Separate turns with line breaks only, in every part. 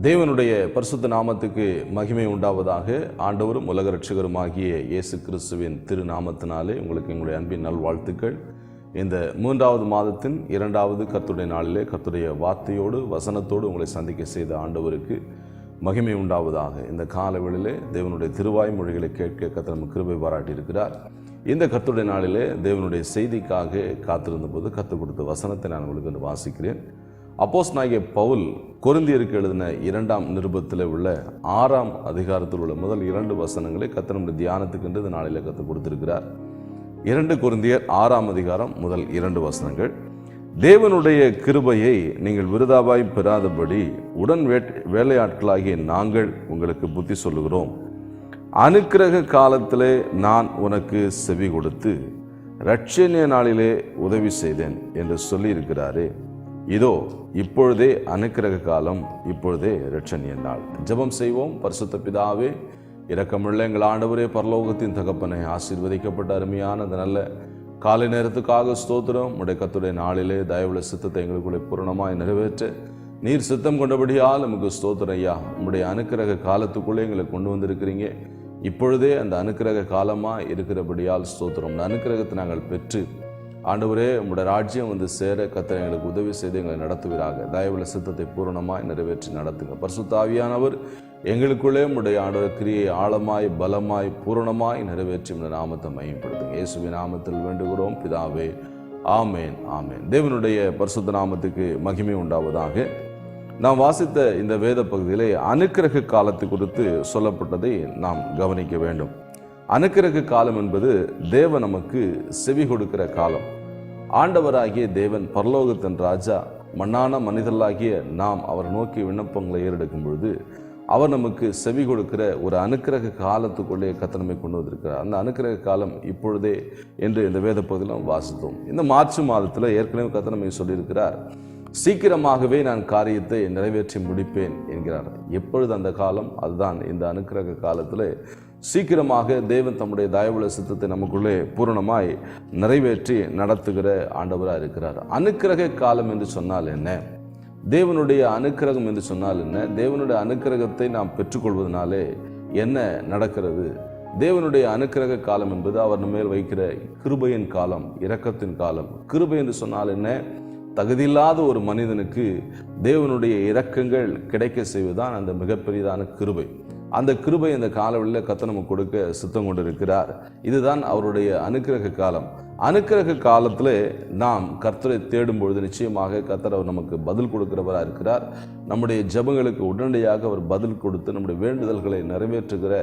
தேவனுடைய பரிசுத்த நாமத்துக்கு மகிமை உண்டாவதாக. ஆண்டவரும் உலக இரட்சகருமாகிய இயேசு கிறிஸ்துவின் திருநாமத்தினாலே உங்களுக்கு எங்களுடைய அன்பின் நல்வாழ்த்துக்கள். இந்த 3வது மாதத்தின் 2வது கர்த்தருடைய நாளிலே கர்த்தருடைய வார்த்தையோடு வசனத்தோடு உங்களை சந்திக்க செய்த ஆண்டவருக்கு மகிமை உண்டாவதாக. இந்த காலவெளியிலே தேவனுடைய திருவாய் மொழிகளை கேட்க கர்த்தர் நமக்கு கிருபை பாராட்டி இருக்கிறார். இந்த கர்த்தருடைய நாளிலே தேவனுடைய செய்திக்காக காத்திருந்த போது கற்றுக் கொடுத்த வசனத்தை நான் உங்களுக்கு வாசிக்கிறேன். அப்போஸ்தலனாகிய பவுல் கொரிந்தியருக்கு எழுதின 2ஆம் நிருபத்தில் உள்ள 6ஆம் அதிகாரத்தில் உள்ள முதல் 2 வசனங்களை கர்த்தர் நம்முடைய தியானத்துக்கு இந்த நாளில் கற்றுக் கொடுத்திருக்கிறார். 2 கொரிந்தியர் 6ஆம் அதிகாரம் முதல் 2 வசனங்கள். தேவனுடைய கிருபையை நீங்கள் விருதாவாய் பெறாதபடி உடன் வேலையாட்களாகிய நாங்கள் உங்களுக்கு புத்தி சொல்லுகிறோம். அனுக்கிரக காலத்திலே நான் உனக்கு செவி கொடுத்து இரட்சணிய நாளிலே உதவி செய்தேன் என்று சொல்லி இருக்கிறாரே. இதோ இப்பொழுதே அனுக்கிரக காலம், இப்பொழுதே இரட்சணிய நாள். ஜெபம் செய்வோம். பரிசுத்த பிதாவே, இரக்கமுள்ள எங்கள் ஆண்டவரே, பரலோகத்தின் தகப்பனை, ஆசீர்வதிக்கப்பட்ட அருமையான அந்த நல்ல காலை நேரத்துக்காக ஸ்தோத்திரம். உடைய கர்த்தருடைய நாளிலே தயவுள்ள சித்தத்தை எங்களுக்குள்ளே பூரணமாய் நிறைவேற்ற நீர் சித்தம் கொண்டபடியால் நமக்கு ஸ்தோத்திரம் ஐயா. உம்முடைய அனுக்கிரக காலத்துக்குள்ளே எங்களை கொண்டு வந்திருக்கிறீங்க. இப்பொழுதே அந்த அனுக்கிரக காலமாக இருக்கிறபடியால் ஸ்தோத்திரம். அந்த அனுக்கிரகத்தை நாங்கள் பெற்று ஆண்டவரே உம்முடைய ராஜ்யம் வந்து சேர கர்த்தர் எங்களுக்கு உதவி செய்து எங்களை நடத்துவீராக. தயவுள்ள சித்தத்தை பூரணமாய் நிறைவேற்றி நடத்துங்க. பரிசுத்த ஆவியானவர் எங்களுக்குள்ளே உம்முடைய ஆண்டவர் கிரியை ஆழமாய் பலமாய் பூரணமாய் நிறைவேற்றி இந்த நாமத்தை மையப்படுத்துங்க. இயேசுவின் நாமத்தில் வேண்டுகிறோம் பிதாவே, ஆமேன் ஆமேன். தேவனுடைய பரிசுத்த நாமத்துக்கு மகிமை உண்டாவதாக. நாம் வாசித்த இந்த வேத பகுதியிலே அனுக்கிரக காலத்தை குறித்து சொல்லப்பட்டதை நாம் கவனிக்க வேண்டும். அனுக்கிரக காலம் என்பது தேவன் நமக்கு செவி கொடுக்கிற காலம். ஆண்டவராகிய தேவன் பரலோகத்தின் ராஜா, மண்ணான மனிதர்களாகிய நாம் அவர் நோக்கி விண்ணப்பங்களை ஏறெடுக்கும் பொழுது அவர் நமக்கு செவி கொடுக்கிற ஒரு அனுக்கிரக காலத்துக்குள்ளே கர்த்தர் நம்மை கொண்டு வந்திருக்கிறார். அந்த அனுக்கிரக காலம் இப்பொழுதே என்று இந்த வேத பகுதியில் நாம் வாசித்தோம். இந்த மார்ச் மாதத்தில் ஏற்கனவே கர்த்தர் நம்மை சொல்லியிருக்கிறார், சீக்கிரமாகவே நான் காரியத்தை நிறைவேற்றி முடிப்பேன் என்கிறார். எப்பொழுது அந்த காலம்? அதுதான் இந்த அனுக்கிரக காலத்தில் சீக்கிரமாக தேவன் தம்முடைய தயவுள்ள சித்தத்தை நமக்குள்ளே பூரணமாய் நிறைவேற்றி நடத்துகிற ஆண்டவராக இருக்கிறார். அனுக்கிரக காலம் என்று சொன்னால் என்ன? தேவனுடைய அனுக்கிரகம் என்று சொன்னால் என்ன? தேவனுடைய அனுக்கிரகத்தை நாம் பெற்றுக்கொள்வதனாலே என்ன நடக்கிறது? தேவனுடைய அனுக்கிரக காலம் என்பது அவர் நம்ம மேல் வைக்கிற கிருபையின் காலம், இரக்கத்தின் காலம். கிருபை என்று சொன்னால் என்ன? தகுதியில்லாத ஒரு மனிதனுக்கு தேவனுடைய இரக்கங்கள் கிடைக்க செய்வதுதான் அந்த மிகப்பெரியதான கிருபை. அந்த கிருபை இந்த காலவெளியில் கர்த்தர் நமக்கு கொடுக்க சித்தம் கொண்டிருக்கிறார். இதுதான் அவருடைய அனுக்கிரக காலம். அனுக்கிரக காலத்தில் நாம் கர்த்தரை தேடும் பொழுது நிச்சயமாக கர்த்தர் அவர் நமக்கு பதில் கொடுக்கிறவராக இருக்கிறார். நம்முடைய ஜெபங்களுக்கு உடனடியாக அவர் பதில் கொடுத்து நம்முடைய வேண்டுதல்களை நிறைவேற்றுகிற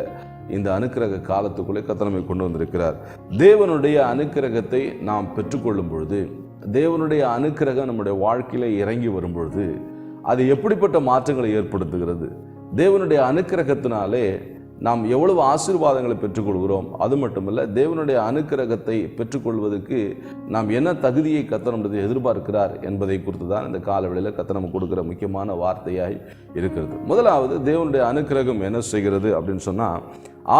இந்த அனுக்கிரக காலத்துக்குள்ளே கர்த்தர் நம்மை கொண்டு வந்திருக்கிறார். தேவனுடைய அனுக்கிரகத்தை நாம் பெற்றுக்கொள்ளும் பொழுது, தேவனுடைய அனுக்கிரகம் நம்முடைய வாழ்க்கையில இறங்கி வரும்பொழுது அது எப்படிப்பட்ட மாற்றங்களை ஏற்படுத்துகிறது? தேவனுடைய அனுக்கிரகத்தினாலே நாம் எவ்வளவு ஆசீர்வாதங்களை பெற்றுக்கொள்கிறோம். அது மட்டுமல்ல, தேவனுடைய அனுக்கிரகத்தை பெற்றுக்கொள்வதற்கு நாம் என்ன தகுதியை கர்த்தர் நம்மை எதிர்பார்க்கிறார் என்பதை குறித்து தான் இந்த காலவெளியில் கர்த்தர் நமக்கு கொடுக்கிற முக்கியமான வார்த்தையாய் இருக்கிறது. முதலாவது, தேவனுடைய அனுக்கிரகம் என்ன செய்கிறது அப்படின்னு சொன்னால்,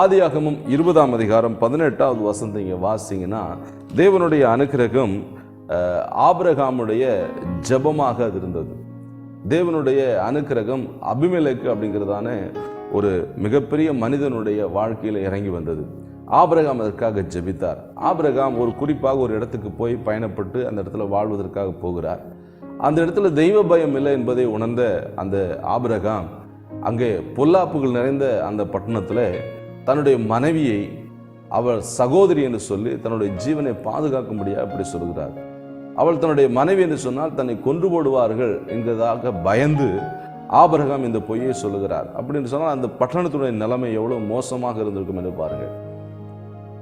ஆதியாகமம் 20ஆம் அதிகாரம் 18வது வசனத்தை இங்கே வாசிங்கன்னா, தேவனுடைய அனுக்கிரகம் ஆபிரகாமுடைய ஜெபமாக அது இருந்தது. தேவனுடைய அனுக்கிரகம் அபிமெலேக்கு அப்படிங்கிறதான ஒரு மிகப்பெரிய மனிதனுடைய வாழ்க்கையில் இறங்கி வந்தது. ஆபிரகாம் அதற்காக ஜெபித்தார். ஆபிரகாம் ஒரு குறிப்பாக ஒரு இடத்துக்கு போய் பயணப்பட்டு அந்த இடத்துல வாழ்வதற்காக போகிறார். அந்த இடத்துல தெய்வ பயம் இல்லை என்பதை உணர்ந்த அந்த ஆபிரகாம் அங்கே பொல்லாப்புகள் நிறைந்த அந்த பட்டணத்தில் தன்னுடைய மனைவியை அவள் சகோதரி என்று சொல்லி தன்னுடைய ஜீவனை பாதுகாக்கும்படியாக அப்படி சொல்கிறார். அவள் தன்னுடைய மனைவி என்று சொன்னால் தன்னை கொன்று போடுவார்கள் என்கிறதாக பயந்து ஆபிரகாம் இந்த பொய்யை சொல்லுகிறார். அப்படின்னு சொன்னால் அந்த பட்டணத்துடைய நிலைமை எவ்வளவு மோசமாக இருந்திருக்கும் என்று பாருங்கள்.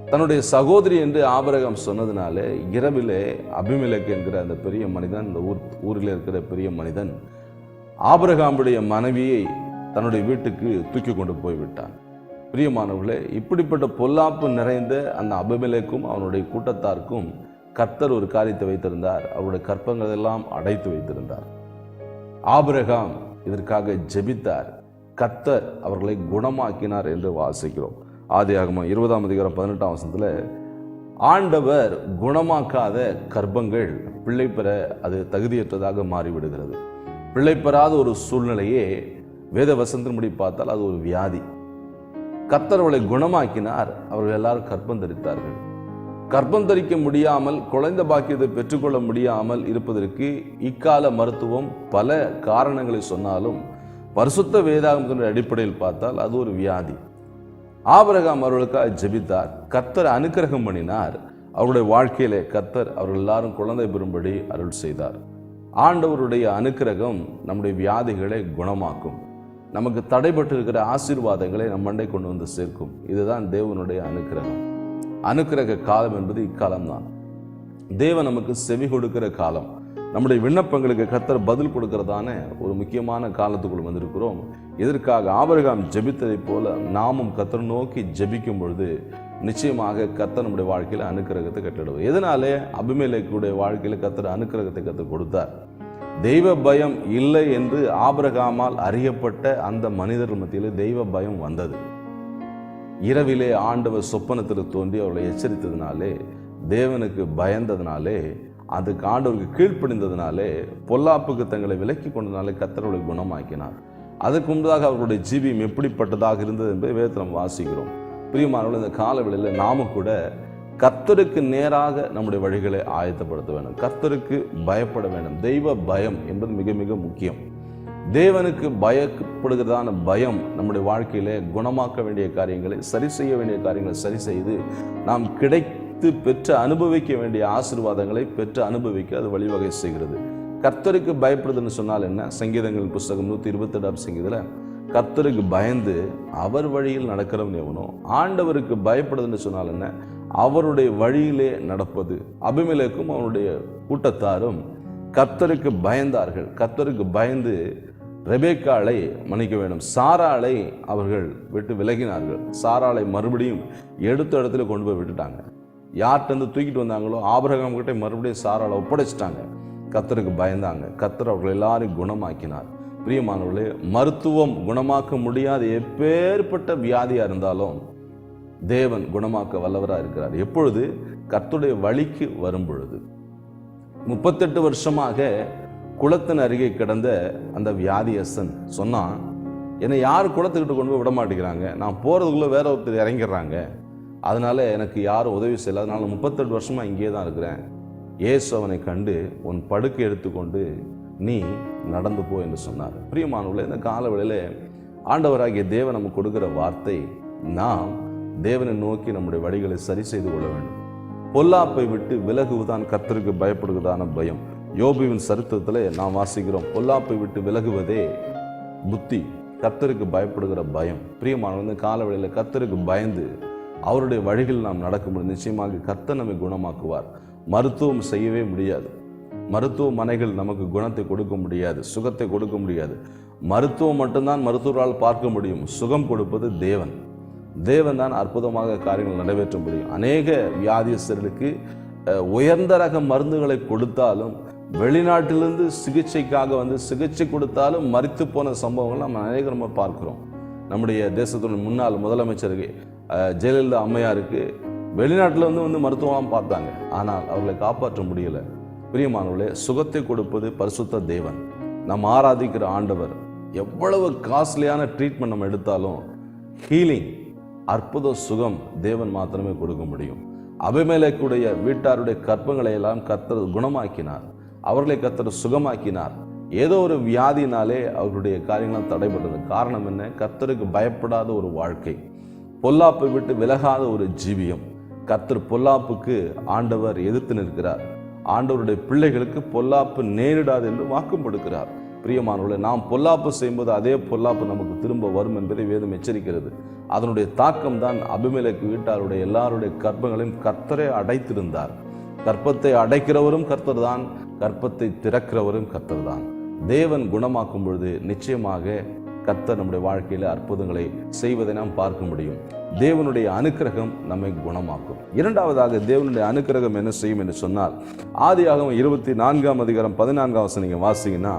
தன்னுடைய சகோதரி என்று ஆபிரகாம் சொன்னதுனாலே இரவிலே அபிமெலேக்கு என்கிற அந்த பெரிய மனிதன், இந்த ஊரில் இருக்கிற பெரிய மனிதன், ஆபிரகாமுடைய மனைவியை தன்னுடைய வீட்டுக்கு தூக்கி கொண்டு போய்விட்டான். பிரியமானவர்களே, இப்படிப்பட்ட பொல்லாப்பு நிறைந்த அந்த அபிமெலேக்கும் அவனுடைய கூட்டத்தாருக்கும் கர்த்தர் ஒரு காரியத்தை வைத்திருந்தார். அவருடைய கற்பங்கள் எல்லாம் அடைத்து வைத்திருந்தார். ஆபிரகாம் இதற்காக ஜெபித்தார். கர்த்தர் அவர்களை குணமாக்கினார் என்று வாசிக்கிறோம். ஆதியாகமம் 20ஆம் அதிகாரம் 18ஆம் வசனத்தில், ஆண்டவர் குணமாக்காத கர்ப்பங்கள் பிள்ளை பெற அது தகுதியற்றதாக மாறிவிடுகிறது. பிள்ளை பெறாத ஒரு சூழ்நிலையே வேத வசனத்தின்படி பார்த்தால் அது ஒரு வியாதி. கர்த்தர் அவளை குணமாக்கினார். அவர்கள் எல்லாரும் கர்ப்பம் தரித்தார்கள். கர்ப்பம் தரிக்க முடியாமல், குழந்தை பாக்கியத்தை பெற்றுக்கொள்ள முடியாமல் இருப்பதற்கு இக்கால மருத்துவம் பல காரணங்களை சொன்னாலும் பரிசுத்த வேதாகமத்தின் அடிப்படையில் பார்த்தால் அது ஒரு வியாதி. ஆபிரகாம் அவர்களுக்காக ஜெபித்தார். கர்த்தர் அனுக்கிரகம் பண்ணினார். அவருடைய வாழ்க்கையிலே கர்த்தர் அவர்கள் எல்லாரும் குழந்தை பெறும்படி அருள் செய்தார். ஆண்டவருடைய அனுக்கிரகம் நம்முடைய வியாதிகளை குணமாக்கும். நமக்கு தடைபட்டு இருக்கிற ஆசீர்வாதங்களை நம் மண்டை கொண்டு வந்து சேர்க்கும். இதுதான் தேவனுடைய அனுக்கிரகம். அனுக்கிரக காலம் என்பது இக்காலம்தான். தேவன் நமக்கு செவி கொடுக்கிற காலம். நம்முடைய விண்ணப்பங்களுக்கு கர்த்தர் பதில் கொடுக்கிறதான ஒரு முக்கியமான காலத்துக்குள் வந்திருக்கிறோம். இதற்காக ஆபிரகாம் ஜெபித்ததை போல நாமும் கர்த்தர் நோக்கி ஜெபிக்கும் பொழுது நிச்சயமாக கர்த்தர் நம்முடைய வாழ்க்கையில அனுக்கிரகத்தை கட்டிடுவார். எதனாலே அபிமெலேக்குடைய வாழ்க்கையில கர்த்தர் அனுக்கிரகத்தை கர்த்தர் கொடுத்தார். தெய்வ பயம் இல்லை என்று ஆபிரகாமால் அறியப்பட்ட அந்த மனிதர்கள் மத்தியிலே தெய்வ பயம் வந்தது. இரவிலே ஆண்டவர் சொப்பனத்தில் தோன்றி அவர்களை எச்சரித்ததினாலே, தேவனுக்கு பயந்ததினாலே, அதுக்கு ஆண்டவருக்கு கீழ்ப்படிந்ததினாலே, பொல்லாப்புக்கு தங்களை விலக்கி கொண்டதினாலே கர்த்தர்களை குணமாக்கினார். அதற்கு முன்பதாக அவர்களுடைய ஜீவியம் எப்படிப்பட்டதாக இருந்தது என்பதை வேதத்தில் நாம் வாசிக்கிறோம். பிரியமானவர்கள், இந்த காலவெளியில் நாம கூட கர்த்தருக்கு நேராக நம்முடைய வழிகளை ஆயத்தப்படுத்த வேண்டும். கர்த்தருக்கு பயப்பட வேண்டும். தெய்வ பயம் என்பது மிக மிக முக்கியம். தேவனுக்கு பயப்படுகிறதான பயம் நம்முடைய வாழ்க்கையிலே குணமாக்க வேண்டிய காரியங்களை, சரி செய்ய வேண்டிய காரியங்களை சரி செய்து நாம் கிடைத்து பெற்று அனுபவிக்க வேண்டிய ஆசீர்வாதங்களை பெற்று அனுபவிக்க அது வழிவகை செய்கிறது. கர்த்தருக்கு பயப்படுதுன்னு சொன்னால் என்ன? சங்கீதங்கள் புஸ்தகம் 128 சங்கீதத்தில் கர்த்தருக்கு பயந்து அவர் வழியில் நடக்கிறவன் எவனோ. ஆண்டவருக்கு பயப்படுதுன்னு சொன்னால் என்ன? அவருடைய வழியிலே நடப்பது. அபிமெலேக்கும் அவனுடைய கூட்டத்தாரும் கர்த்தருக்கு பயந்தார்கள். கர்த்தருக்கு பயந்து ரெபேக்காளை மன்னிக்க வேண்டும், சாராளை அவர்கள் விட்டு விலகினார்கள். சாராளை மறுபடியும் எடுத்த இடத்துல கொண்டு போய் விட்டுட்டாங்க. யார்கிட்ட தூக்கிட்டு வந்தாங்களோ ஆபிரகாம் கிட்ட மறுபடியும் சாராளை ஒப்படைச்சிட்டாங்க. கர்த்தருக்கு பயந்தாங்க. கர்த்தர் அவர்கள் எல்லாரையும் குணமாக்கினார். பிரியமானவர்களே, மருத்துவம் குணமாக்க முடியாத எப்பேற்பட்ட வியாதியா இருந்தாலும் தேவன் குணமாக்க வல்லவராக இருக்கிறார். எப்பொழுது? கர்த்தருடைய வழிக்கு வரும் பொழுது. 38 வருஷமாக குளத்தின் அருகே கிடந்த அந்த வியாதியஸ்தன் சொன்னான், என்னை யாரும் குளத்துக்கிட்ட கொண்டு போய் விட மாட்டேங்கிறாங்க, நான் போகிறதுக்குள்ளே வேற ஒருத்தர் இறங்கிடுறாங்க, அதனால எனக்கு யாரும் உதவி செய்யல, அதனால 38 வருஷமாக இங்கே தான் இருக்கிறேன். இயேசு அவனை கண்டு உன் படுக்கை எடுத்துக்கொண்டு நீ நடந்து போ என்று சொன்னார். பிரியமானவர்களே, இந்த காலவெளியில் ஆண்டவராகிய தேவன் நமக்கு கொடுக்கிற வார்த்தை, நாம் தேவனை நோக்கி நம்முடைய வழிகளை சரி செய்து கொள்ள வேண்டும். பொல்லாப்பை விட்டு விலகுவதுதான் கர்த்தருக்கு பயப்படுவதான பயம். யோபுவின் சரித்திரத்தில் நாம் வாசிக்கிறோம், பொல்லாப்பை விட்டு விலகுவதே புத்தி, கர்த்தருக்கு பயப்படுகிற பயம். பிரியமானவர்களே, காலவெளியில் கர்த்தருக்கு பயந்து அவருடைய வழிகள் நாம் நடக்கும்போது நிச்சயமாக கர்த்தர் நம்மை குணமாக்குவார். மருத்துவம் செய்யவே முடியாது. மருத்துவமனைகள் நமக்கு குணத்தை கொடுக்க முடியாது, சுகத்தை கொடுக்க முடியாது. மருத்துவம் மட்டும்தான் மருத்துவரால் பார்க்க முடியும். சுகம் கொடுப்பது தேவன். தேவன் தான் அற்புதமாக காரியங்கள் நிறைவேற்ற முடியும். அநேக வியாதியஸ்தர்களுக்கு உயர்ந்த ரக மருந்துகளை கொடுத்தாலும், வெளிநாட்டிலிருந்து சிகிச்சைக்காக வந்து சிகிச்சை கொடுத்தாலும் மரித்து போன சம்பவங்கள் நம்ம பார்க்கிறோம். நம்முடைய தேசத்துடைய முன்னாள் முதலமைச்சருக்கு ஜெயலலிதா அம்மையாருக்கு வெளிநாட்டில் வந்து மருத்துவம் பார்த்தாங்க, ஆனால் அவர்களை காப்பாற்ற முடியல. பிரியமானவர்களே, சுகத்தை கொடுப்பது பரிசுத்த தேவன். நாம் ஆராதிக்கிற ஆண்டவர். எவ்வளவு காஸ்ட்லியான ட்ரீட்மெண்ட் நம்ம எடுத்தாலும் ஹீலிங், அற்புத சுகம் தேவன் மாத்திரமே கொடுக்க முடியும். அபிமெலேக்குடைய வீட்டாருடைய கற்பங்களை எல்லாம் கர்த்தர் குணமாக்கினார். அவர்களை கர்த்தர் சுகமாக்கினார். ஏதோ ஒரு வியாதினாலே அவர்களுடைய காரியங்களாம் தடைபட்டது. காரணம் என்ன? கர்த்தருக்கு பயப்படாத ஒரு வாழ்க்கை, பொல்லாப்பை விட்டு விலகாத ஒரு ஜீவியம். கர்த்தர் பொல்லாப்புக்கு ஆண்டவர் எதிர்த்து நிற்கிறார். ஆண்டவருடைய பிள்ளைகளுக்கு பொல்லாப்பு நேரிடாது என்று வாக்கும் கொடுக்கிறார். பிரியமானவர்களே, நாம் பொல்லாப்பு செய்யும்போது அதே பொல்லாப்பு நமக்கு திரும்ப வரும் என்பதை வேதம் எச்சரிக்கிறது. அதனுடைய தாக்கம் தான் அபிமெலேக்கு வீட்டாருடைய எல்லாருடைய கர்ப்பங்களையும் கர்த்தரே அடைத்திருந்தார். கர்ப்பத்தை அடைக்கிறவரும் கர்த்தர் தான், கர்ப்பத்தை திறக்கிறவரும் கர்த்தர் தான். தேவன் குணமாக்கும் பொழுது நிச்சயமாக கர்த்தர் நம்முடைய வாழ்க்கையில அற்புதங்களை செய்வதை நாம் பார்க்க முடியும். தேவனுடைய அனுக்கிரகம் நம்மை குணமாக்கும். இரண்டாவதாக தேவனுடைய அனுக்கிரகம் என்ன செய்யும் என்று சொன்னால், ஆதியாகமம் 24:14 நீங்க வாசிங்கன்னா,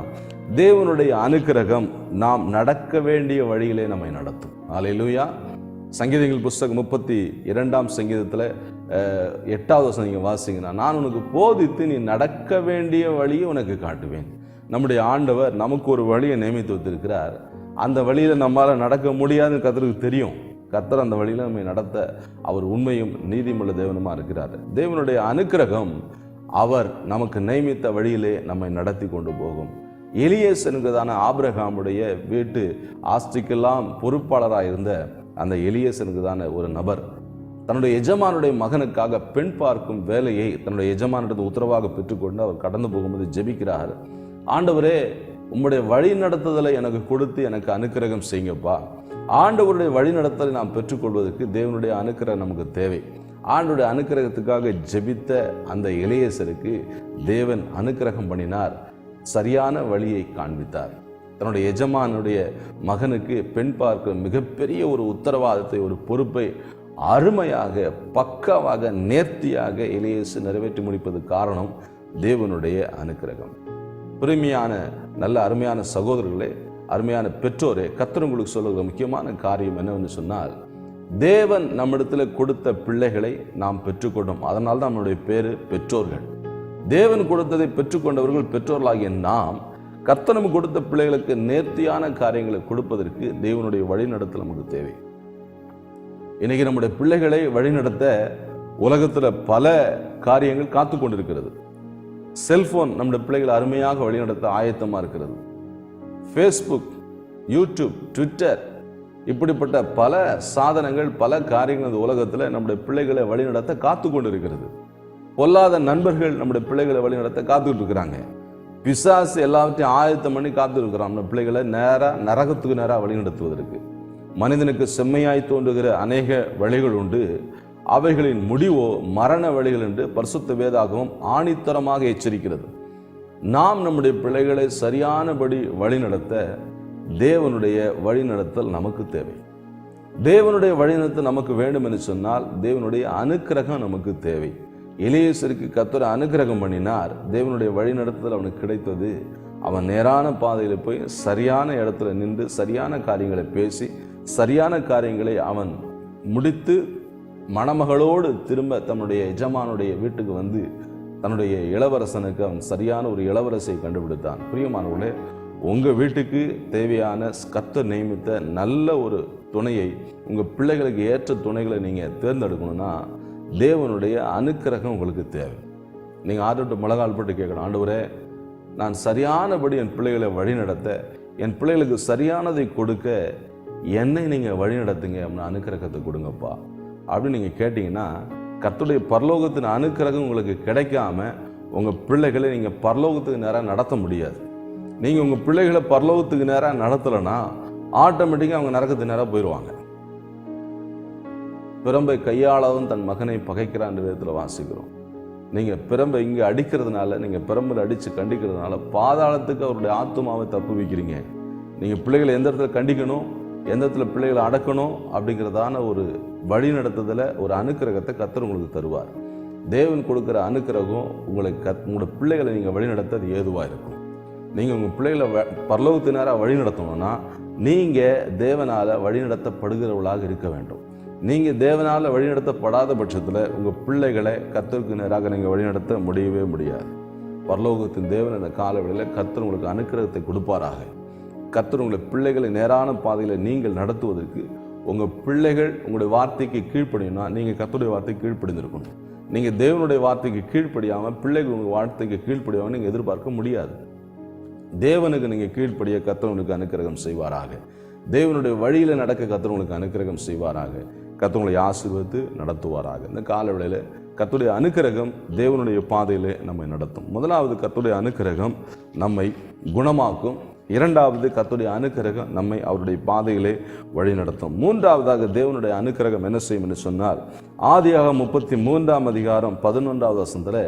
தேவனுடைய அனுக்கிரகம் நாம் நடக்க வேண்டிய வழியிலே நம்மை நடத்தும். அல்லேலூயா. சங்கீதங்கள் புஸ்தகம் 32 சங்கீதத்தில் 8 நீங்க வாசிங்கன்னா, நான் உனக்கு போதித்து நீ நடக்க வேண்டிய வழியை உனக்கு காட்டுவேன். நம்முடைய ஆண்டவர் நமக்கு ஒரு வழியை நியமித்து வைத்திருக்கிறார். அந்த வழியில் நம்மளால் நடக்க முடியாதுன்னு கர்த்தருக்கு தெரியும். கர்த்தர் அந்த வழியில் நம்மை நடத்த அவர் உண்மையும் நீதியுள்ள தேவனுமா இருக்கிறார். தேவனுடைய அனுக்கிரகம் அவர் நமக்கு நியமித்த வழியிலே நம்மை நடத்தி கொண்டு போகும். எலியேஸ் என்கிறதான ஆபிரகாமுடைய வீட்டு ஆஸ்திக்கெல்லாம் பொறுப்பாளராக இருந்த அந்த எலியேஸ் என்கிறதான ஒரு நபர் தன்னுடைய எஜமானுடைய மகனுக்காக பெண் பார்க்கும் வேலையை தன்னுடைய எஜமானிடத்தை உத்தரவாக பெற்றுக்கொண்டு அவர் கடந்து போகும்போது ஜெபிக்கிறார். ஆண்டவரே, உம்முடைய வழி நடத்துதலை எனக்கு கொடுத்து எனக்கு அனுக்கிரகம் செய்யுங்கப்பா. ஆண்டவருடைய வழி நடத்தலை நாம் பெற்றுக்கொள்வதற்கு தேவனுடைய அனுக்கிரகம் நமக்கு தேவை. ஆண்டவருடைய அனுக்கிரகத்துக்காக ஜெபித்த அந்த எலியேசருக்கு தேவன் அனுக்கிரகம் பண்ணினார், சரியான வழியை காண்பித்தார். தன்னுடைய எஜமானுடைய மகனுக்கு பெண் பார்க்க மிகப்பெரிய ஒரு உத்தரவாதத்தை, ஒரு பொறுப்பை அருமையாக, பக்காவாக, நேர்த்தியாக எலியேசு நிறைவேற்றி முடிப்பது காரணம் தேவனுடைய அனுக்கிரகம். பெருமையான நல்ல அருமையான சகோதரர்களே, அருமையான பெற்றோரே, கர்த்தர் உங்களுக்கு சொல்லுகிற முக்கியமான காரியம் என்னவென்று சொன்னால், தேவன் நம்மிடத்தில் கொடுத்த பிள்ளைகளை நாம் பெற்றுக்கொண்டோம். அதனால் தான் நம்மளுடைய பேரு பெற்றோர்கள். தேவன் கொடுத்ததை பெற்றுக்கொண்டவர்கள் பெற்றோர்களாகிய நாம் கர்த்தர் நமக்கு கொடுத்த பிள்ளைகளுக்கு நேர்த்தியான காரியங்களை கொடுப்பதற்கு தேவனுடைய வழிநடத்தல் நமக்கு தேவை. இன்னைக்கு நம்முடைய பிள்ளைகளை வழிநடத்த உலகத்தில் பல காரியங்கள் காத்து கொண்டிருக்கிறது. செல்போன் நம்முடைய பிள்ளைகளை அருமையாக வழிநடத்த ஆயத்தமாக இருக்கிறது. ஃபேஸ்புக், யூடியூப், ட்விட்டர், இப்படிப்பட்ட பல சாதனங்கள், பல காரியங்கள் இந்த உலகத்தில் நம்முடைய பிள்ளைகளை வழிநடத்த காத்து கொண்டு இருக்கிறது. பொல்லாத நண்பர்கள் நம்முடைய பிள்ளைகளை வழிநடத்த காத்துக்கிட்டு இருக்கிறாங்க. பிசாசு எல்லாவற்றையும் ஆயத்தம் பண்ணி காத்து இருக்கிறான் நம்ம பிள்ளைகளை நேராக நரகத்துக்கு நேராக வழிநடத்துவதற்கு. மனிதனுக்கு செம்மையாய் தோன்றுகிற அநேக வழிகள் உண்டு, அவைகளின் முடிவோ மரண வழிகள் என்று பரிசுத்த வேதாகமம் ஆணித்தரமாக எச்சரிக்கிறது. நாம் நம்முடைய பிள்ளைகளை சரியானபடி வழிநடத்த தேவனுடைய வழிநடத்தல் நமக்கு தேவை. தேவனுடைய வழிநடத்தல் நமக்கு வேண்டும் என்று சொன்னால் தேவனுடைய அனுக்கிரகம் நமக்கு தேவை. எலியேசருக்கு கர்த்தர் அனுக்கிரகம் பண்ணினார். தேவனுடைய வழிநடத்தல் அவனுக்கு கிடைத்தது. அவன் நேரான பாதையில் போய் சரியான இடத்துல நின்று சரியான காரியங்களை பேசி சரியான காரியங்களை அவன் முடித்து மணமகளோடு திரும்ப தன்னுடைய எஜமானுடைய வீட்டுக்கு வந்து தன்னுடைய இளவரசனுக்கு அவன் சரியான ஒரு இளவரசை கண்டுபிடித்தான். பிரியமானவர்களே, உங்கள் வீட்டுக்கு தேவையான கர்த்தர் நியமித்த நல்ல ஒரு துணையை, உங்கள் பிள்ளைகளுக்கு ஏற்ற துணைகளை நீங்கள் தேர்ந்தெடுக்கணும்னா தேவனுடைய அனுக்கிரகம் உங்களுக்கு தேவை. நீங்கள் ஆர்டர் முழங்கால் போட்டு கேட்கணும், ஆண்டவரே, நான் சரியானபடி என் பிள்ளைகளை வழிநடத்த, என் பிள்ளைகளுக்கு சரியானதை கொடுக்க என்னை நீங்கள் வழிநடத்துங்க, அப்படின்னு அனுக்கிரகத்தை கொடுங்கப்பா அப்படின்னு நீங்கள் கேட்டிங்கன்னா கர்த்தருடைய பரலோகத்தின் அனுக்கிரகம் உங்களுக்கு கிடைக்காம உங்கள் பிள்ளைகளை நீங்கள் பரலோகத்துக்கு நேராக நடத்த முடியாது. நீங்கள் உங்கள் பிள்ளைகளை பரலோகத்துக்கு நேராக நடத்தலைன்னா ஆட்டோமேட்டிக்காக அவங்க நரகத்துக்கு நேராக போயிடுவாங்க. பிரம்பை கையாளவன் தன் மகனை பகைக்கிறான் விதத்தில் வாசிக்கிறோம். நீங்கள் பிரம்பை இங்கே அடிக்கிறதுனால, நீங்கள் பிரம்பில் அடித்து கண்டிக்கிறதுனால பாதாளத்துக்கு அவருடைய ஆத்துமாவை தப்பு வைக்கிறீங்க. நீங்கள் பிள்ளைகளை எந்த இடத்துல கண்டிக்கணும், எந்த இடத்துல பிள்ளைகளை அடக்கணும் அப்படிங்கிறதான ஒரு வழி நடத்துதலை, ஒரு அனுக்கிரகத்தை கர்த்தர் உங்களுக்கு தருவார். தேவன் கொடுக்குற அனுக்கிரகம் உங்களோட பிள்ளைகளை நீங்கள் வழிநடத்த அது ஏதுவாக இருக்கும். நீங்கள் உங்கள் பிள்ளைகளை பரலோகத்தினராக வழி நடத்தணும்னா நீங்கள் தேவனால் வழிநடத்தப்படுகிறவர்களாக இருக்க வேண்டும். நீங்கள் தேவனால் வழிநடத்தப்படாத பட்சத்தில் உங்கள் பிள்ளைகளை கர்த்தருக்கு நேராக நீங்கள் வழிநடத்த முடியவே முடியாது. பரலோகத்தின் தேவன் இந்த காலவெளியில் கர்த்தர் உங்களுக்கு அனுக்கிரகத்தை கொடுப்பாராக. கர்த்தர் உங்களை பிள்ளைகளை நேரான பாதையில் நீங்கள் நடத்துவதற்கு, உங்கள் பிள்ளைகள் உங்களுடைய வார்த்தைக்கு கீழ்ப்படினா நீங்கள் கர்த்தருடைய வார்த்தைக்கு கீழ்ப்படிந்திருக்கணும். நீங்கள் தேவனுடைய வார்த்தைக்கு கீழ்ப்படியாமல் பிள்ளைகள் உங்கள் வார்த்தைக்கு கீழ்ப்படியாமல் நீங்கள் எதிர்பார்க்க முடியாது. தேவனுக்கு நீங்கள் கீழ்ப்படிய கர்த்தர் உங்களுக்கு அனுக்கிரகம் செய்வாராக. தேவனுடைய வழியில் நடக்க கர்த்தர் உங்களுக்கு அனுக்கிரகம் செய்வாராக. கர்த்தர் உங்களை ஆசீர்வதித்து நடத்துவாராக. இந்த காலவேளையில் கர்த்தருடைய அனுக்கிரகம் தேவனுடைய பாதையிலே நம்மை நடத்தும். முதலாவது, கர்த்தருடைய அனுக்கிரகம் நம்மை குணமாக்கும். இரண்டாவது, கர்த்தருடைய அனுக்கிரகம் நம்மை அவருடைய பாதையிலே வழி நடத்தும். மூன்றாவதாக தேவனுடைய அனுக்கிரகம் என்ன செய்யும் என்று சொன்னால், ஆதியாகமம் 33ஆம் அதிகாரம் 11வது வசனத்தில்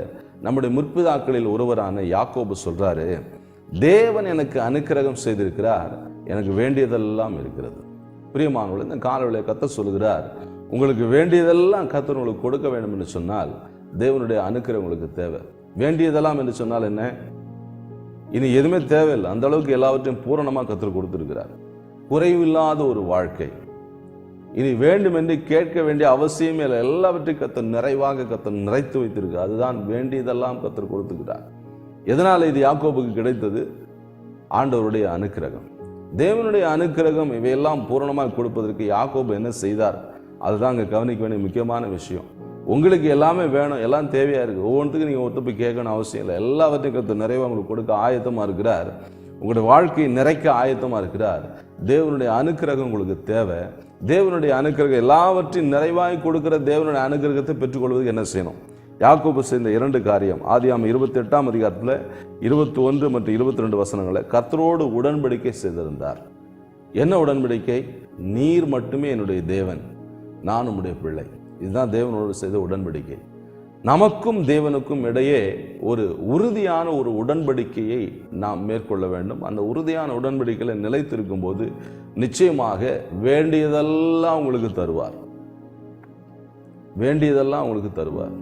நம்முடைய முற்பிதாக்களில் ஒருவரான யாக்கோபு சொல்றாரு, தேவன் எனக்கு அனுக்கிரகம் செய்திருக்கிறார், எனக்கு வேண்டியதெல்லாம் இருக்கிறது. பிரியமானவர்களே, இந்த காலவேளையில் கர்த்தர் சொல்கிறார், உங்களுக்கு வேண்டியதெல்லாம் கர்த்தர் உங்களுக்கு கொடுக்க வேண்டும் என்று சொன்னால் தேவனுடைய அனுக்கிரகம் உங்களுக்கு தேவை. வேண்டியதெல்லாம் என்று சொன்னால் என்ன? இனி எதுவுமே தேவையில்லை, அந்த அளவுக்கு எல்லாவற்றையும் பூரணமாக கர்த்தர் கொடுத்திருக்கிறார். குறைவில்லாத ஒரு வாழ்க்கை. இனி வேண்டும் என்று கேட்க வேண்டிய அவசியமே இல்லை. எல்லாவற்றையும் கர்த்தர் நிறைவாக கர்த்தர் நிறைத்து வைத்திருக்கிறார். அதுதான் வேண்டியதெல்லாம் கர்த்தர் கொடுத்துக்கிறார். எதனால் இது யாக்கோபுக்கு கிடைத்தது? ஆண்டவருடைய அனுக்கிரகம். தேவனுடைய அனுக்கிரகம் இவையெல்லாம் பூரணமாக கொடுப்பதற்கு யாக்கோபு என்ன செய்தார்? அதுதான் அங்கே கவனிக்க வேண்டிய முக்கியமான விஷயம். உங்களுக்கு எல்லாமே வேணும், எல்லாம் தேவையாக இருக்குது. ஒவ்வொன்றுத்துக்கும் நீங்கள் ஒருத்தர் போய் கேட்கணும் அவசியம் இல்லை. எல்லாவற்றையும் கர்த்தர் நிறைவாக உங்களுக்கு கொடுக்க ஆயத்தமாக இருக்கிறார். உங்களுடைய வாழ்க்கையை நிறைக்க ஆயத்தமாக இருக்கிறார். தேவனுடைய அனுக்கிரகம் உங்களுக்கு தேவை. தேவனுடைய அனுக்கிரகம் எல்லாவற்றையும் நிறைவாய் கொடுக்கிற தேவனுடைய அனுக்கிரகத்தை பெற்றுக்கொள்வதற்கு என்ன செய்யணும்? யாக்கோபு செய்த 2 காரியம். ஆதியாகமம் 28ஆம் அதிகாரத்தில் 21 மற்றும் 22 வசனங்களை கர்த்தரோடு உடன்படிக்கை செய்திருந்தார். என்ன உடன்படிக்கை? நீர் மட்டுமே என்னுடைய தேவன், நான் உம்முடைய பிள்ளை. இதுதான் தேவனோடு செய்த உடன்படிக்கை. நமக்கும் தேவனுக்கும் இடையே ஒரு உறுதியான ஒரு உடன்படிக்கையை நாம் மேற்கொள்ள வேண்டும். அந்த உறுதியான உடன்படிக்கையில் நிலைத்திருக்கும் போது நிச்சயமாக வேண்டியதெல்லாம் உங்களுக்கு தருவார். வேண்டியதெல்லாம் உங்களுக்கு தருவார்.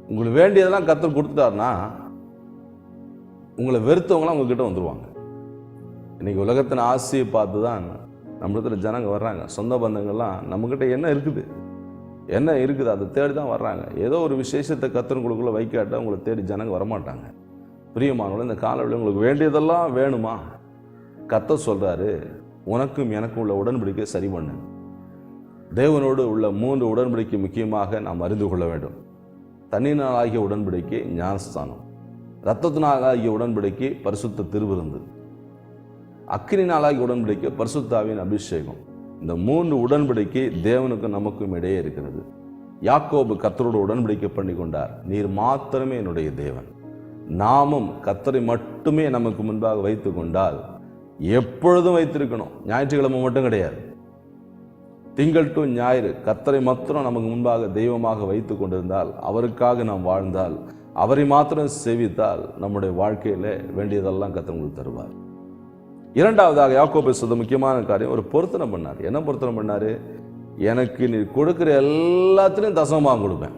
உங்களுக்கு வேண்டியதெல்லாம் கர்த்தர் கொடுத்துட்டார்னா உங்களை வெறுத்தவங்களாம் உங்ககிட்ட வந்துடுவாங்க. இன்னைக்கு உலகத்தின் ஆசையை பார்த்து தான் நம்மளத்துல ஜனங்க வர்றாங்க. சொந்த பந்தங்கள்லாம் நம்மக்கிட்ட என்ன இருக்குது அதை தேடி தான் வர்றாங்க. ஏதோ ஒரு விசேஷத்தை கர்த்தர் உங்களுக்குள்ள வைக்காட்ட உங்களை தேடி ஜனங்க வரமாட்டாங்க. பிரியமானவர்களே, இந்த காலவெளியில் உங்களுக்கு வேண்டியதெல்லாம் வேணுமா? கர்த்தர் சொல்றாரு, உனக்கும் எனக்கும் உள்ள உடன்படிக்கை சரி பண்ணு. தேவனோடு உள்ள 3 உடன்படிக்கை முக்கியமாக நாம் அறிந்து கொள்ள வேண்டும். தண்ணீரினால் ஆகிய உடன்படிக்கை ஞானஸ்தானம், இரத்தத்தினால் ஆகிய உடன்படிக்கை பரிசுத்த திருவிருந்து, அக்கினினால் ஆகிய உடன்படிக்கை பரிசுத்தாவின் அபிஷேகம். இந்த 3 உடன்படிக்கை தேவனுக்கும் நமக்கும் இடையே இருக்கிறது. யாக்கோபு கர்த்தரோடு உடன்படிக்கை பண்ணி கொண்டார். நீர் மாத்திரமே என்னுடைய தேவன். நாமும் கர்த்தரை மட்டுமே நமக்கு முன்பாக வைத்து கொண்டால் எப்பொழுதும் வைத்திருக்கணும். ஞாயிற்றுக்கிழமை மட்டும் கிடையாது, திங்கள் டு ஞாயிறு கர்த்தரை மாத்திரம் நமக்கு முன்பாக தெய்வமாக வைத்து கொண்டிருந்தால், அவருக்காக நாம் வாழ்ந்தால், அவரை மாத்திரம் சேவித்தால் நம்முடைய வாழ்க்கையில வேண்டியதெல்லாம் கர்த்தர் உங்களுக்கு தருவார். இரண்டாவதாக யாக்கோபு சொல்ற முக்கியமான காரியம், ஒரு பொருத்தனை பண்ணார். என்ன பொருத்தனை பண்ணாரு? எனக்கு நீ கொடுக்கிற எல்லாத்திலையும் தசமபாகம் கொடுப்பேன்.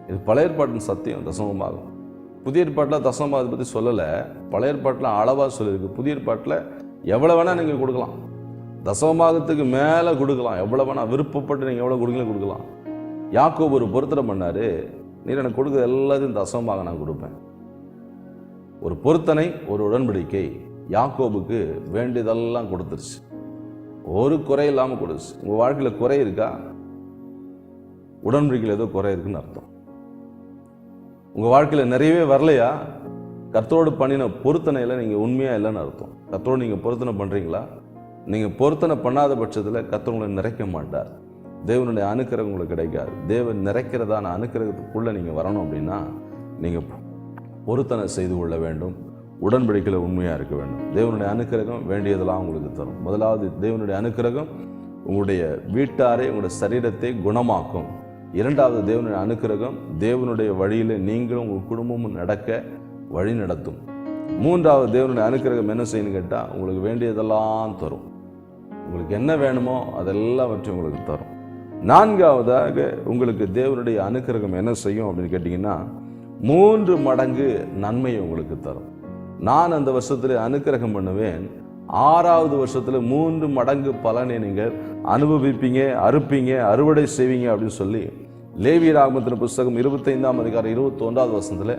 இது பழைய ஏற்பாட்டின் சத்தியம். தசமபாகம் புதிய ஏற்பாட்டில் தசமபாகத்தை பற்றி சொல்லலை. பழைய ஏற்பாட்டில் அளவாக சொல்லியிருக்கு. புதிய ஏற்பாட்டில் எவ்வளோ வேணால் நீங்கள் கொடுக்கலாம். தசமபாகத்துக்கு மேலே கொடுக்கலாம். எவ்வளோ வேணால் விருப்பப்பட்டு நீங்கள் எவ்வளோ கொடுக்கலாம். யாக்கோபு ஒரு பொருத்தனை பண்ணார். நீர் எனக்கு கொடுக்குற எல்லாத்தையும் தசமபாகம் நான் கொடுப்பேன். ஒரு பொருத்தனை, ஒரு உடன்படிக்கை யாக்கோபுக்கு வேண்டியதெல்லாம் கொடுத்துருச்சு. ஒரு குறை இல்லாமல் கொடுத்துச்சு. உங்கள் வாழ்க்கையில் குறை இருக்கா? உடன்படிக்கையில் ஏதோ குறை இருக்குன்னு அர்த்தம். உங்கள் வாழ்க்கையில் நிறையவே வரலையா? கர்த்தரோடு பண்ணின பொருத்தனையில் நீங்கள் உண்மையாக இல்லைன்னு அர்த்தம். கர்த்தரோடு நீங்கள் பொருத்தனை பண்ணுறீங்களா? நீங்கள் பொருத்தனை பண்ணாத பட்சத்தில் கர்த்தர் உங்களை நிறைக்க மாட்டார். தேவனுடைய அனுக்கிரகம் உங்களுக்கு கிடைக்காது. தேவன் நிறைக்கிறதான அனுக்கிரகத்துக்குள்ளே நீங்கள் வரணும் அப்படின்னா நீங்கள் பொருத்தனை செய்து கொள்ள வேண்டும். உடன்படிக்கையில் உண்மையாக இருக்க வேண்டும். தேவனுடைய அனுக்கிரகம் வேண்டியதெல்லாம் உங்களுக்கு தரும். முதலாவது, தேவனுடைய அனுக்கிரகம் உங்களுடைய வீட்டாரை, உங்களுடைய சரீரத்தை குணமாக்கும். இரண்டாவது, தேவனுடைய அனுக்கிரகம் தேவனுடைய வழியில் நீங்களும் உங்கள் குடும்பமும் நடக்க வழி நடத்தும். மூன்றாவது, தேவனுடைய அனுக்கிரகம் என்ன செய்யணும்னு கேட்டால், உங்களுக்கு வேண்டியதெல்லாம் தரும். உங்களுக்கு என்ன வேணுமோ அதெல்லாவற்றையும் உங்களுக்கு தரும். நான்காவதாக, உங்களுக்கு தேவனுடைய அனுக்கிரகம் என்ன செய்யும் அப்படின்னு கேட்டிங்கன்னா, 3 மடங்கு நன்மையை உங்களுக்கு தரும். நான் அந்த வருஷத்தில் அனுக்கிரகம் பண்ணுவேன், 6வது வருஷத்தில் 3 மடங்கு பலனை நீங்கள் அனுபவிப்பீங்க, அறுப்பீங்க, அறுவடை செய்வீங்க அப்படின்னு சொல்லி லேவியராகமத்தின் புஸ்தகம் 25ஆம் அதிகாரம் 21வது வசனத்தில்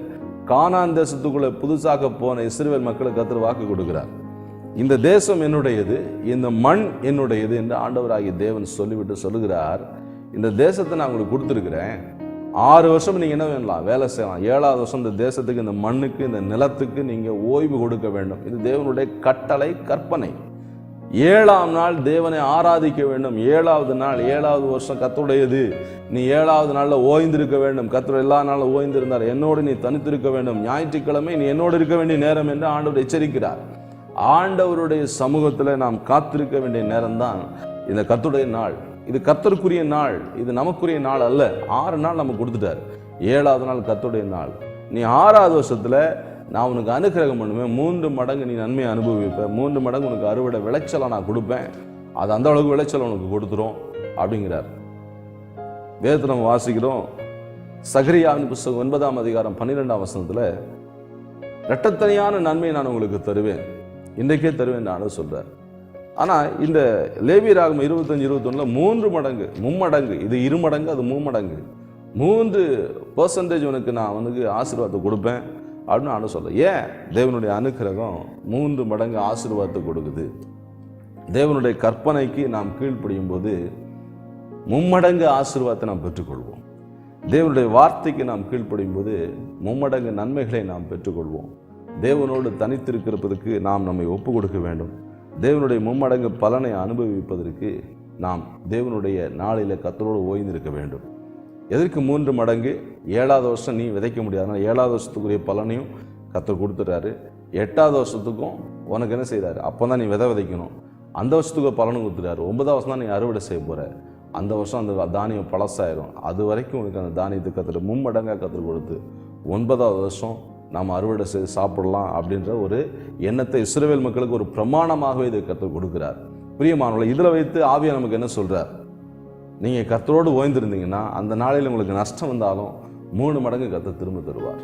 கானான் தேசத்துக்குள்ள புதுசாக போன இஸ்ரவேல் மக்களுக்கு கர்த்தர் வாக்கு கொடுக்கிறார். இந்த தேசம் என்னுடையது, இந்த மண் என்னுடையது என்று ஆண்டவராகிய தேவன் சொல்லிவிட்டு சொல்லுகிறார், இந்த தேசத்தை நான் உங்களுக்கு கொடுத்துருக்கிறேன். 6 வருஷம் நீங்கள் என்ன வேணலாம்? வேலை செய்யலாம். 7வது வருஷம் இந்த தேசத்துக்கு, இந்த மண்ணுக்கு, இந்த நிலத்துக்கு நீங்கள் ஓய்வு கொடுக்க வேண்டும். இது தேவனுடைய கட்டளை, கற்பனை. 7ஆம் நாள் தேவனை ஆராதிக்க வேண்டும். 7வது நாள், 7வது வருஷம் கர்த்தருடையது. நீ 7வது நாளில் ஓய்ந்திருக்க வேண்டும். கர்த்தர் எல்லா நாளும் ஓய்ந்திருந்தார். என்னோடு நீ தனித்திருக்க வேண்டும். ஞாயிற்றுக்கிழமை நீ என்னோடு இருக்க வேண்டிய நேரம் என்று ஆண்டவர் எச்சரிக்கிறார். ஆண்டவருடைய சமூகத்தில் நாம் காத்திருக்க வேண்டிய நேரம்தான் இந்த கர்த்தருடைய நாள். இது கர்த்தருக்குரிய நாள், இது நமக்குரிய நாள் அல்ல. 6 நாள் நம்ம கொடுத்துட்டார். 7வது நாள் கர்த்தருடைய நாள். நீ 6வது வருஷத்துல நான் உனக்கு அனுக்கிரகம் பண்ணுவேன். 3 மடங்கு நீ நன்மையை அனுபவிப்பேன். 3 மடங்கு உனக்கு அறுவடை விளைச்சலை நான் கொடுப்பேன். அது அந்த அளவுக்கு விளைச்சல் உனக்கு கொடுத்துரும் அப்படிங்கிறார். வேதத்தை நம்ம வாசிக்கிறோம். சகரியாவின் புஸ்தகம் 9ஆம் அதிகாரம் 12ஆம் வசனத்துல, இரட்டத்தனியான நன்மையை நான் உங்களுக்கு தருவேன், இன்றைக்கே தருவேன் நான் சொல்றார். ஆனா இந்த லேவியராகமம் 25-21 3 மடங்கு, மும்மடங்கு, இது 2 மடங்கு, அது 3 மடங்கு, 3% உனக்கு நான் உனக்கு ஆசீர்வாதத்தை கொடுப்பேன். அப்படின்னு ஆண்டு சொல்ல. ஏன்? தேவனுடைய அனுக்கிரகம் 3 மடங்கு ஆசீர்வாதத்தை கொடுக்குது. தேவனுடைய கற்பனைக்கு நாம் கீழ்ப்படியும் போது 3 மடங்கு ஆசீர்வாதத்தை நாம் பெற்றுக்கொள்வோம். தேவனுடைய வார்த்தைக்கு நாம் கீழ்ப்படியும் போது 3 மடங்கு நன்மைகளை நாம் பெற்றுக்கொள்வோம். தேவனோடு தனித்திருக்கிறதுக்கு நாம் நம்மை ஒப்பு கொடுக்க வேண்டும். தேவனுடைய 3 மடங்கு பலனை அனுபவிப்பதற்கு நாம் தேவனுடைய நாளில் கர்த்தரோடு ஓய்ந்திருக்க வேண்டும். எதற்கு 3 மடங்கு? 7வது வருஷம் நீ விதைக்க முடியாதுன்னா 7வது வருஷத்துக்குரிய பலனையும் கர்த்தர் கொடுத்துட்டாரு. 8வது வருஷத்துக்கும் உனக்கு என்ன செய்கிறாரு? அப்போ தான் நீ விதைக்கணும். அந்த வருஷத்துக்கு பலனும் கொடுத்துட்டாரு. 9வது வருஷம் தான் நீ அறுவடை செய்ய போகிற. அந்த வருஷம் அந்த தானியம் பழசாயிரும். அது வரைக்கும் உனக்கு அந்த தானியத்தை கற்றுட்டு 3 மடங்காக கற்றுக் கொடுத்து 9வது வருஷம் நாம் அறுவடை செய்து சாப்பிடலாம் அப்படின்ற ஒரு எண்ணத்தை இஸ்ரவேல் மக்களுக்கு ஒரு பிரமாணமாகவே இதை கற்றுக் கொடுக்கிறார். பிரியமானவர்களே, இதில் வைத்து ஆவியா நமக்கு என்ன சொல்கிறார்? நீங்கள் கர்த்தரோடு ஓய்ந்திருந்தீங்கன்னா அந்த நாளில் உங்களுக்கு நஷ்டம் வந்தாலும் 3 மடங்கு கர்த்தர் திரும்ப தருவார்.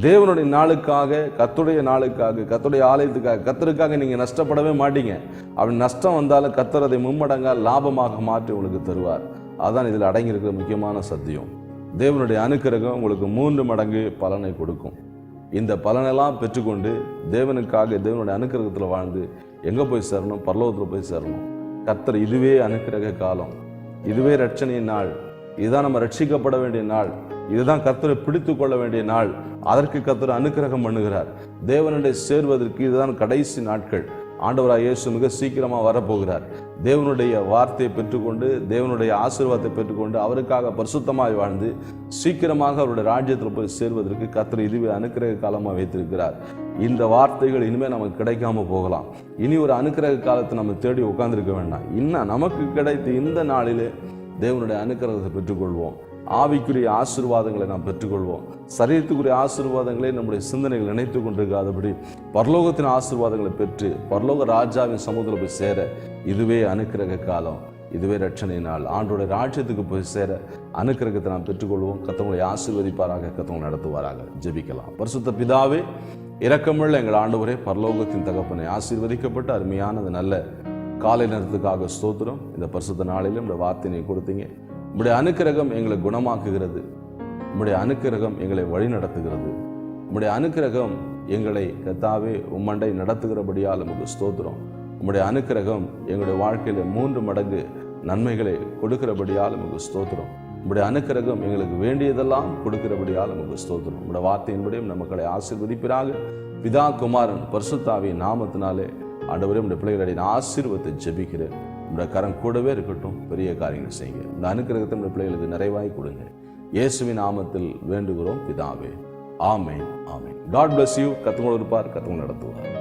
தேவனுடைய நாளுக்காக, கர்த்தருடைய நாளுக்காக, கர்த்தருடைய ஆலயத்துக்காக, கர்த்தருக்காக நீங்கள் நஷ்டப்படவே மாட்டீங்க. அப்படி நஷ்டம் வந்தாலும் கர்த்தர் அதை 3 மடங்காக லாபமாக மாற்றி உங்களுக்கு தருவார். அதுதான் இதில் அடங்கியிருக்கிற முக்கியமான சத்தியம். தேவனுடைய அனுக்கிரகம் உங்களுக்கு 3 மடங்கு பலனை கொடுக்கும். இந்த பலனெல்லாம் பெற்றுக்கொண்டு தேவனுக்காக, தேவனுடைய அனுக்கிரகத்தில் வாழ்ந்து எங்கே போய் சேரணும்? பரலோகத்தில் போய் சேரணும். கர்த்தர் இதுவே அனுக்கிரக காலம், இதுவே ரட்சணையின் நாள், இதுதான் நம்ம ரட்சிக்கப்பட வேண்டிய நாள், இதுதான் கர்த்தரை பிடித்து கொள்ள வேண்டிய நாள். அதற்கு கர்த்தர் அனுக்கிரகம் பண்ணுகிறார். தேவனுடைய சேர்வதற்கு இதுதான் கடைசி நாட்கள். ஆண்டவராக இயேசு மிக சீக்கிரமாக வரப்போகிறார். தேவனுடைய வார்த்தையை பெற்றுக்கொண்டு, தேவனுடைய ஆசீர்வாதத்தை பெற்றுக்கொண்டு, அவருக்காக பரிசுத்தமாய் வாழ்ந்து சீக்கிரமாக அவருடைய ராஜ்யத்தில் போய் சேர்வதற்கு கர்த்தர் இதுவே அனுக்கிரக காலமாக வைத்திருக்கிறார். இந்த வார்த்தைகள் இனிமேல் நமக்கு கிடைக்காம போகலாம். இனி ஒரு அனுக்கிரக காலத்தை நம்ம தேடி உட்கார்ந்துருக்க வேண்டாம். இன்னும் நமக்கு கிடைத்த இந்த நாளிலே தேவனுடைய அனுக்கிரகத்தை பெற்றுக்கொள்வோம். ஆவிக்குரிய ஆசீர்வாதங்களை நாம் பெற்றுக்கொள்வோம். சரீரத்துக்குரிய ஆசீர்வாதங்களை நம்முடைய சிந்தனைகள் நினைத்து கொண்டிருக்காதபடி பரலோகத்தின் ஆசீர்வாதங்களை பெற்று பரலோக ராஜாவின் சமூகத்தில் போய் சேர இதுவே அனுக்கிரக காலம், இதுவே ரட்சணை நாள். ஆண்டோடைய ராஜ்யத்துக்கு போய் சேர அனுக்கிரகத்தை நாம் பெற்றுக்கொள்வோம். கர்த்தரை ஆசீர்வதிப்பாராக, கர்த்தரை நடத்துவாராக. ஜெபிக்கலாம். பரிசுத்த பிதாவே, இரக்கமுள்ள எங்கள் ஆண்டவரே, பரலோகத்தின் தகப்பனை, ஆசீர்வதிக்கப்பட்ட அருமையானது நல்ல காலை நேரத்துக்காக ஸ்தோத்திரம். இந்த பரிசுத்த நாளிலும் இந்த வார்த்தையை கொடுத்தீங்க. உம்முடைய அனுக்கிரகம் எங்களை குணமாக்குகிறது. உம்முடைய அனுக்கிரகம் எங்களை வழி நடத்துகிறது. உம்முடைய அனுக்கிரகம் எங்களை கர்த்தாவே உம்மண்டை நடத்துகிறபடியால் நமக்கு ஸ்தோத்திரம். உம்முடைய அனுக்கிரகம் எங்களுடைய வாழ்க்கையில் 3 மடங்கு நன்மைகளை கொடுக்கிறபடியால் நமக்கு ஸ்தோத்திரம். உம்முடைய அனுக்கிரகம் எங்களுக்கு வேண்டியதெல்லாம் கொடுக்கிறபடியால் நமக்கு ஸ்தோத்திரம். உம்முடைய வார்த்தையின்படியும் மக்களை ஆசீர்வதிப்பிறாக. பிதா, குமாரன், பரிசுத்தாவியின் நாமத்தினாலே ஆண்டவரே உம்முடைய பிள்ளைகளுடைய ஆசீர்வாதத்தை ஜெபிக்கிறேன். உம்முடைய கரம் கூடவே இருக்கட்டும். பெரிய காரியங்கள் செய்யுங்க. இந்த அனுக்கிரகத்தை உம்முடைய பிள்ளைகளுக்கு நிறைவாய் கொடுங்க. இயேசுவின் நாமத்தில் வேண்டுகிறோம் பிதாவே. ஆமென், ஆமென். God bless you. கர்த்தர் இருப்பார், கர்த்தர் நடத்துவார்.